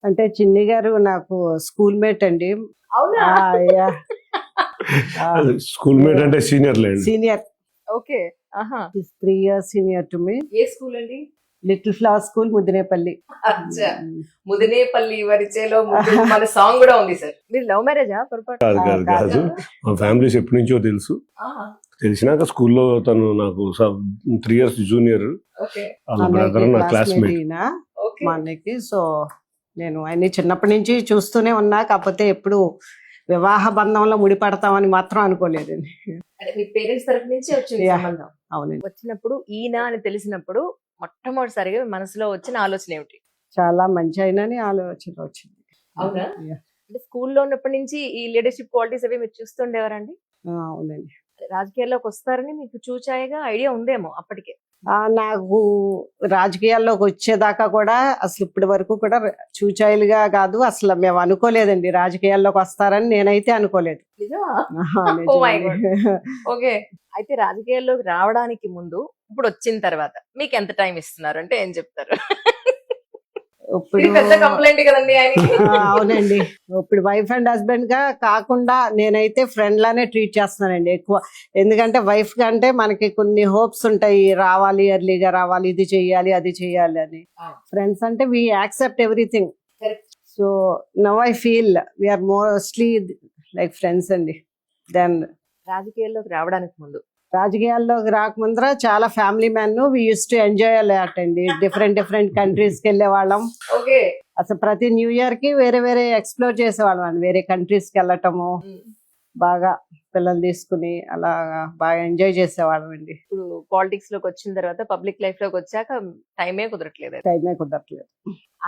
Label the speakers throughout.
Speaker 1: అంటే చిన్ని గారు నాకు స్కూల్ మేట్ అండి.
Speaker 2: అవునా?
Speaker 3: స్కూల్ మేట్ అంటే సీనియర్ లేండి.
Speaker 1: సీనియర్.
Speaker 2: ఓకే. ఆహా.
Speaker 1: 3 years senior to me.
Speaker 2: ఏ స్కూల్ అండి?
Speaker 1: Little flower school Mudinepalli.
Speaker 2: అచ్చా. ముదినేపల్లి వరిచేలో మన సాంగ్ కూడా ఉంది సార్. మీరు లవ్ మ్యారేజా పొరపాటు?
Speaker 3: కాదు కాదు కాదు, మా ఫ్యామిలీస్ ఎప్పటి నుంచో తెలుసు.
Speaker 2: ఆహా.
Speaker 3: తెలిసినాక స్కూల్లో తను నాకు 3 years జూనియర్.
Speaker 2: ఓకే.
Speaker 3: వాళ్ళ బ్రదర్ నా క్లాస్మేట్.
Speaker 2: ఓకే.
Speaker 1: మా అన్నయ్యకి. సో నేను ఆయన్ని చిన్నప్పటి నుంచి చూస్తూనే ఉన్నా, కాకపోతే ఎప్పుడు వివాహ బంధంలో ముడిపడతామని మాత్రం అనుకోలేదండి.
Speaker 2: అంటే మీ పేరెంట్స్ తరఫు నుంచి వచ్చింది
Speaker 1: Yeah.
Speaker 2: సంబంధం.
Speaker 1: అవునండి.
Speaker 2: వచ్చినప్పుడు ఈయన అని తెలిసినప్పుడు మొట్టమొదటిసారిగా మీ మనసులో వచ్చిన ఆలోచన ఏమిటి?
Speaker 1: చాలా మంచి అయినని ఆలోచన వచ్చింది.
Speaker 2: అవునా?
Speaker 1: Yeah.
Speaker 2: అంటే స్కూల్లో ఉన్నప్పటి నుంచి ఈ లీడర్షిప్ క్వాలిటీస్ అవి మీరు చూస్తుండేవారండి?
Speaker 1: అవునండి.
Speaker 2: రాజకీయాల్లోకి వస్తారని మీకు చూచాయిగా ఐడియా ఉందేమో అప్పటికే.
Speaker 1: నాకు రాజకీయాల్లోకి వచ్చేదాకా కూడా అసలు ఇప్పటి వరకు కూడా చూచాయిలుగా కాదు, అసలు మేము అనుకోలేదండి రాజకీయాల్లోకి వస్తారని. నేనైతే అనుకోలేదు.
Speaker 2: నిజమా?
Speaker 1: నిజమండి.
Speaker 2: Oh my God. ఓకే. అయితే రాజకీయాల్లోకి రావడానికి ముందు ఇప్పుడు వచ్చిన తర్వాత మీకు ఎంత టైం ఇస్తున్నారు అంటే ఏం చెప్తారు?
Speaker 1: ఇప్పుడు
Speaker 2: ఇది పెద్ద కంప్లైంట్ కదండి ఆయనకి.
Speaker 1: అవునండి. ఇప్పుడు వైఫ్ అండ్ హస్బెండ్ గా కాకుండా నేనైతే ఫ్రెండ్ లానే ట్రీట్ చేస్తున్నానండి ఎక్కువ. ఎందుకంటే వైఫ్ కంటే మనకి కొన్ని హోప్స్ ఉంటాయి, రావాలి, ఎర్లీగా రావాలి, ఇది చెయ్యాలి, అది చెయ్యాలి అని. ఫ్రెండ్స్ అంటే we accept everything. So now I feel we are mostly like friends అండి. దెన్
Speaker 2: రాజకీయాల్లోకి రావడానికి ముందు
Speaker 1: రాజకీయాల్లోకి రాకముందర చాలా family man we use to enjoy a lot అండి. డిఫరెంట్ కంట్రీస్కి వెళ్ళే వాళ్ళం.
Speaker 2: ఓకే.
Speaker 1: అసలు ప్రతి న్యూ ఇయర్ కి వేరే ఎక్స్ప్లోర్ చేసేవాళ్ళం అండి. వేరే కంట్రీస్కి వెళ్ళటము, బాగా పిల్లలు తీసుకుని అలా బాగా ఎంజాయ్ చేసేవాళ్ళం అండి.
Speaker 2: ఇప్పుడు పాలిటిక్స్ లోకి వచ్చిన తర్వాత పబ్లిక్ లైఫ్ లోకి వచ్చాక టైమే కుదరట్లేదు.
Speaker 1: టైమే కుదరట్లేదు.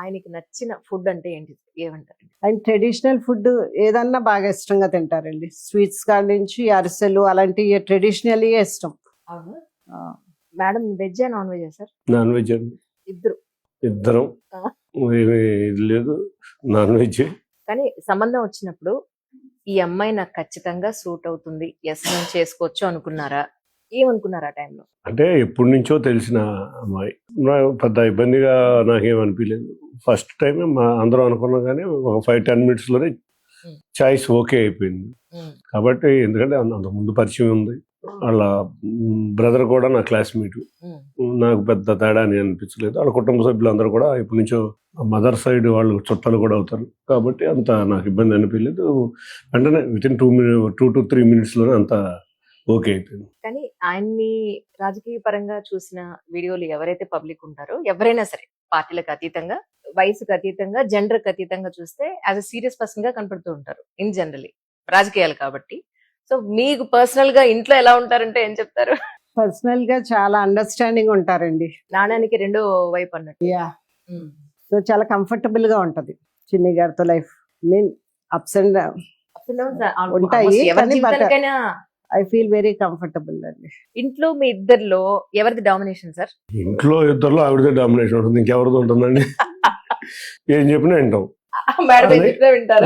Speaker 2: ఆయనకి నచ్చిన ఫుడ్ అంటే ఏంటి, ఏమంటారు?
Speaker 1: అండ్ ట్రెడిషనల్ ఫుడ్ ఏదన్నా బాగా ఇష్టంగా తింటారండి. స్వీట్స్ కాడ నుంచి అరిసెలు అలాంటివి ట్రెడిషనల్ ఇష్టం.
Speaker 2: అవును. Madam veg non veg sir?
Speaker 3: Non veg అండి. ఇద్దరం ఇది లేదు, నాన్ వెజ్.
Speaker 2: కానీ సంబంధం వచ్చినప్పుడు ఈ అమ్మాయి నాకు ఖచ్చితంగా సూట్ అవుతుంది, ఎస్ నేను చేసుకోవచ్చు అనుకున్నారా? ఏమనుకున్నారా ఆ టైంలో?
Speaker 3: అంటే ఎప్పటి నుంచో తెలిసిన అమ్మాయి. పెద్ద ఇబ్బందిగా నాకేమనిపించలేదు. ఫస్ట్ టైం అందరం అనుకున్నాం కానీ ఒక 5-10 minutes లోనే చాయిస్ ఓకే అయిపోయింది. కాబట్టి ఎందుకంటే అంత ముందు పరిచయం ఉంది. వాళ్ళ బ్రదర్ కూడా నా క్లాస్మేట్. నాకు పెద్ద తేడా అని అనిపించలేదు. వాళ్ళ కుటుంబ సభ్యులు అందరూ కూడా ఇప్పటి నుంచో మదర్ సైడ్ వాళ్ళు చుట్టాలు కూడా అవుతారు. కాబట్టి అంత నాకు ఇబ్బంది అనిపించలేదు. వెంటనే వితిన్ 2 to 3 minutes లోనే అంత ఓకే అయిపోయింది.
Speaker 2: కానీ ఆయన్ని రాజకీయ పరంగా చూసిన వీడియోలు ఎవరైతే పబ్లిక్ ఉంటారో, ఎవరైనా సరే పార్టీలకు అతీతంగా, వయసుకు అతీతంగా, జెండర్కి అతీతంగా చూస్తే యాజ్ అ సీరియస్ పర్సన్ గా కనపడుతూ ఉంటారు ఇన్ జనరలీ, రాజకీయాలు కాబట్టి. సో మీకు పర్సనల్ గా ఇంట్లో ఎలా ఉంటారంటే ఏం చెప్తారు?
Speaker 1: పర్సనల్ గా చాలా అండర్స్టాండింగ్ ఉంటారండి.
Speaker 2: నాణానికి రెండో వైపు అన్నట్టు.
Speaker 1: యా. సో చాలా కంఫర్టబుల్ గా ఉంటది చిన్ని గారితో లైఫ్. మీన్ అప్స్ అండ్ ఉంటాయి, కానీ
Speaker 2: ఎవరికైనా
Speaker 1: ఐ ఫీల్ వెరీ కంఫర్టబుల్ అండి.
Speaker 2: ఇంట్లో మీ ఇద్దరిలో ఎవరిది డామినేషన్ సార్?
Speaker 3: ఇంట్లో ఇద్దరులో ఆవిడదే డామినేషన్ ఉంటుంది, ఇంకెవరిది ఉంటుందండి? ఏం చెప్పినా వింటాం.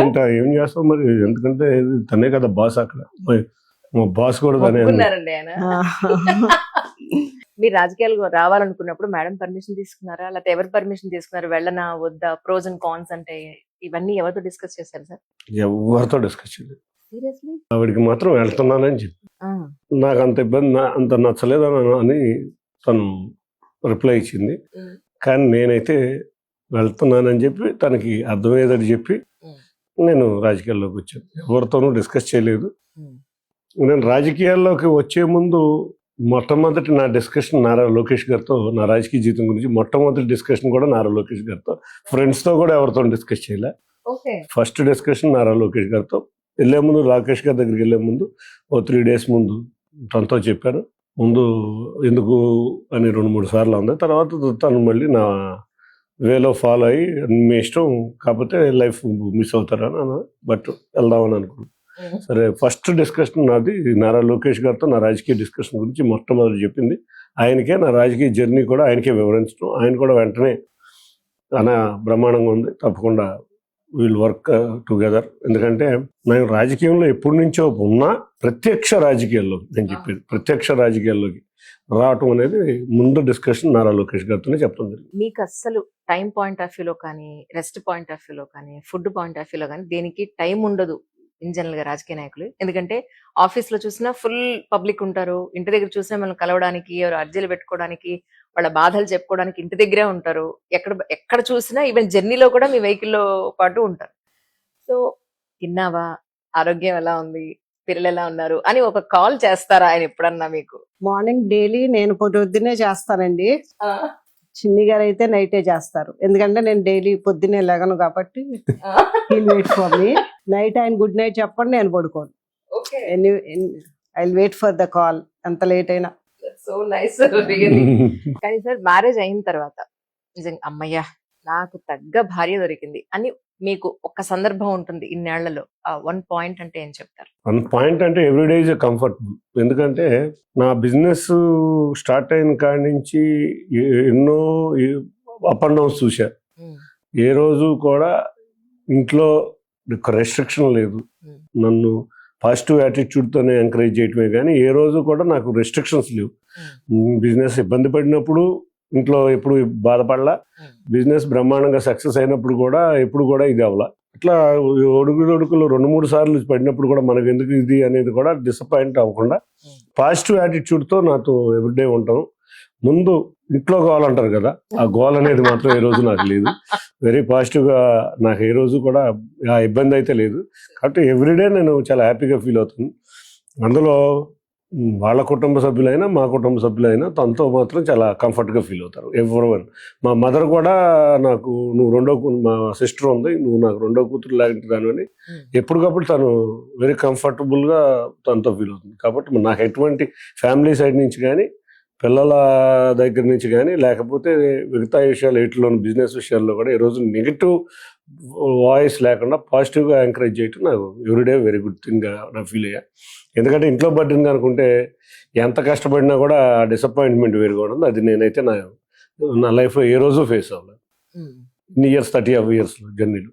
Speaker 3: వింటా. ఏం చేస్తాం మరి, ఎందుకంటే తనే కదా బాస్ అక్కడ. మా బాస్ కూడా తనే
Speaker 2: ఉన్నారండి ఆయన. మీరు రాజకీయాలు రావాలనుకున్నప్పుడు మేడం పర్మిషన్ తీసుకున్నారా, లేకపోతే ఎవరు పర్మిషన్ తీసుకున్నారు? వెళ్ళనా వద్దా, ప్రోస్ అండ్ కాన్స్ అంటే ఇవన్నీ ఎవరితో డిస్కస్ చేశారు సార్?
Speaker 3: ఎవరితో డిస్కస్ చేయలేదు.
Speaker 2: సీరియస్లీ?
Speaker 3: ఆవిడికి మాత్రం వెళ్తున్నానని చెప్పి, నాకు అంత ఇబ్బంది అంత నచ్చలేదు అని తను రిప్లై ఇచ్చింది. కానీ నేనైతే వెళ్తున్నానని చెప్పి తనకి అర్థమయ్యేదని చెప్పి నేను రాజకీయాల్లోకి వచ్చాను. ఎవరితోనూ డిస్కస్ చేయలేదు. నేను రాజకీయాల్లోకి వచ్చే ముందు మొట్టమొదటి నా డిస్కషన్ నారా లోకేష్ గారితో, నా రాజకీయ జీవితం గురించి మొట్టమొదటి డిస్కషన్ కూడా నారా లోకేష్ గారితో. ఫ్రెండ్స్తో కూడా ఎవరితో డిస్కస్ చేయలే. ఫస్ట్ డిస్కషన్ నారా లోకేష్ గారితో. వెళ్ళే ముందు రాకేష్ గారి దగ్గరికి వెళ్ళే ముందు 3 days ముందు తనతో చెప్పాను. ముందు ఎందుకు అని 2-3 సార్లు ఉంది. తర్వాత తను మళ్ళీ నా వేలో ఫాలో అయ్యి మీ ఇష్టం, కాకపోతే లైఫ్ మిస్ అవుతారని అన్న, బట్ వెళ్దామని అనుకున్నాను. సరే, ఫస్ట్ డిస్కషన్ నాది నారా లోకేష్ గారితో నా రాజకీయ డిస్కషన్ గురించి మొట్టమొదటి చెప్పింది ఆయనకే. నా రాజకీయ జర్నీ కూడా ఆయనకే వివరించడం. ఆయన కూడా వెంటనే అన్న బ్రహ్మాండంగా ఉంది, తప్పకుండా వీల్ వర్క్ టుగెదర్. ఎందుకంటే నేను రాజకీయంలో ఎప్పటి నుంచో ఉన్నా, ప్రత్యక్ష రాజకీయాల్లో నేను చెప్పేది, ప్రత్యక్ష రాజకీయాల్లోకి రావటం అనేది ముందు డిస్కషన్ నారా లోకేష్ గారితోనే చెప్పడం జరిగింది.
Speaker 2: మీకు అస్సలు టైం పాయింట్ ఆఫ్ వ్యూలో కానీ, రెస్ట్ పాయింట్ ఆఫ్ వ్యూలో కానీ, ఫుడ్ పాయింట్ ఆఫ్ వ్యూలో కానీ దేనికి టైం ఉండదు ఇన్ జనరల్ గా రాజకీయ నాయకులు. ఎందుకంటే ఆఫీస్ లో చూసినా ఫుల్ పబ్లిక్ ఉంటారు, ఇంటి దగ్గర చూసినా మనం కలవడానికి, ఎవరు అర్జీలు పెట్టుకోవడానికి, వాళ్ళ బాధలు చెప్పుకోవడానికి ఇంటి దగ్గరే ఉంటారు. ఎక్కడ చూసినా ఈవెన్ జర్నీలో కూడా మీ వెహికల్లో పాటు ఉంటారు. సో తిన్నావా, ఆరోగ్యం ఎలా ఉంది, పిల్లలు ఎలా ఉన్నారు అని ఒక కాల్ చేస్తారా ఆయన ఎప్పుడన్నా మీకు?
Speaker 1: మార్నింగ్ డైలీ నేను పొద్దున్నే చేస్తానండి. చిన్ని గారు అయితే నైటే చేస్తారు, ఎందుకంటే నేను డైలీ పొద్దున్నే లెగను కాబట్టి వెయిట్ ఫర్ మీ. నైట్ ఆయన గుడ్ నైట్ చెప్పండి, నేను పడుకోను. I wait for the call, ఎంత లేట్ అయినా.
Speaker 2: So nice. కానీ సార్ మ్యారేజ్ అయిన తర్వాత నిజంగా అమ్మయ్యా నాకు తగ్గ భార్య దొరికింది అని మీకు ఒక సందర్భం ఉంటుంది ఇన్నేళ్లలో, ఆ వన్ పాయింట్ అంటే ఏం చెప్తారు?
Speaker 3: వన్ పాయింట్ అంటే ఎవ్రీడే ఈజ్ కంఫర్టబుల్. ఎందుకంటే నా బిజినెస్ స్టార్ట్ అయిన కాడి నుంచి ఎన్నో అప్ అండ్ డౌన్స్ చూసా. ఏ రోజు కూడా ఇంట్లో రెస్ట్రిక్షన్ లేదు. నన్ను పాజిటివ్ యాటిట్యూడ్తోనే ఎంకరేజ్ చేయటమే కానీ ఏ రోజు కూడా నాకు రెస్ట్రిక్షన్స్ లేవు. బిజినెస్ ఇబ్బంది పడినప్పుడు ఇంట్లో ఎప్పుడు బాధపడలా, బిజినెస్ బ్రహ్మాండంగా సక్సెస్ అయినప్పుడు కూడా ఎప్పుడు కూడా ఇది అవ్వాల. ఇట్లా ఒడుకులు 2-3 సార్లు పడినప్పుడు కూడా మనకు ఎందుకు ఇది అనేది కూడా డిసప్పాయింట్ అవ్వకుండా పాజిటివ్ యాటిట్యూడ్తో నాతో ఎవ్రీడే ఉంటాం. ముందు ఇంట్లో గోల్ అంటారు కదా, ఆ గోల్ అనేది మాత్రం ఏ రోజు నాకు లేదు. వెరీ పాజిటివ్గా నాకు ఏ రోజు కూడా ఆ ఇబ్బంది అయితే లేదు. కాబట్టి ఎవ్రీడే నేను చాలా హ్యాపీగా ఫీల్ అవుతాను. అందులో వాళ్ళ కుటుంబ సభ్యులైనా మా కుటుంబ సభ్యులైనా తనతో మాత్రం చాలా కంఫర్ట్గా ఫీల్ అవుతారు ఎవరివన్. మా మదర్ కూడా నాకు నువ్వు మా సిస్టర్ ఉంది, నువ్వు నాకు రెండో కూతురు లాంటి దానివని ఎప్పటికప్పుడు తను వెరీ కంఫర్టబుల్గా తనతో ఫీల్ అవుతుంది. కాబట్టి నాకు ఎటువంటి ఫ్యామిలీ సైడ్ నుంచి కానీ, పిల్లల దగ్గర నుంచి కానీ, లేకపోతే మిగతా విషయాలు వీటిలోని బిజినెస్ విషయాల్లో కూడా ఈరోజు నెగిటివ్ వాయిస్ లేకుండా పాజిటివ్గా ఎంకరేజ్ చేయటం నాకు ఎవ్రీడే వెరీ గుడ్ థింగ్గా నాకు ఫీల్ అయ్యా. ఎందుకంటే ఇంట్లో పడ్డింది అనుకుంటే ఎంత కష్టపడినా కూడా డిసప్పాయింట్మెంట్ వేరుగా ఉండదు. అది నేనైతే నా లైఫ్లో ఏ రోజు ఫేస్ అవ్వలేదు. ఇన్ని ఇయర్స్ 30 years జర్నీలో.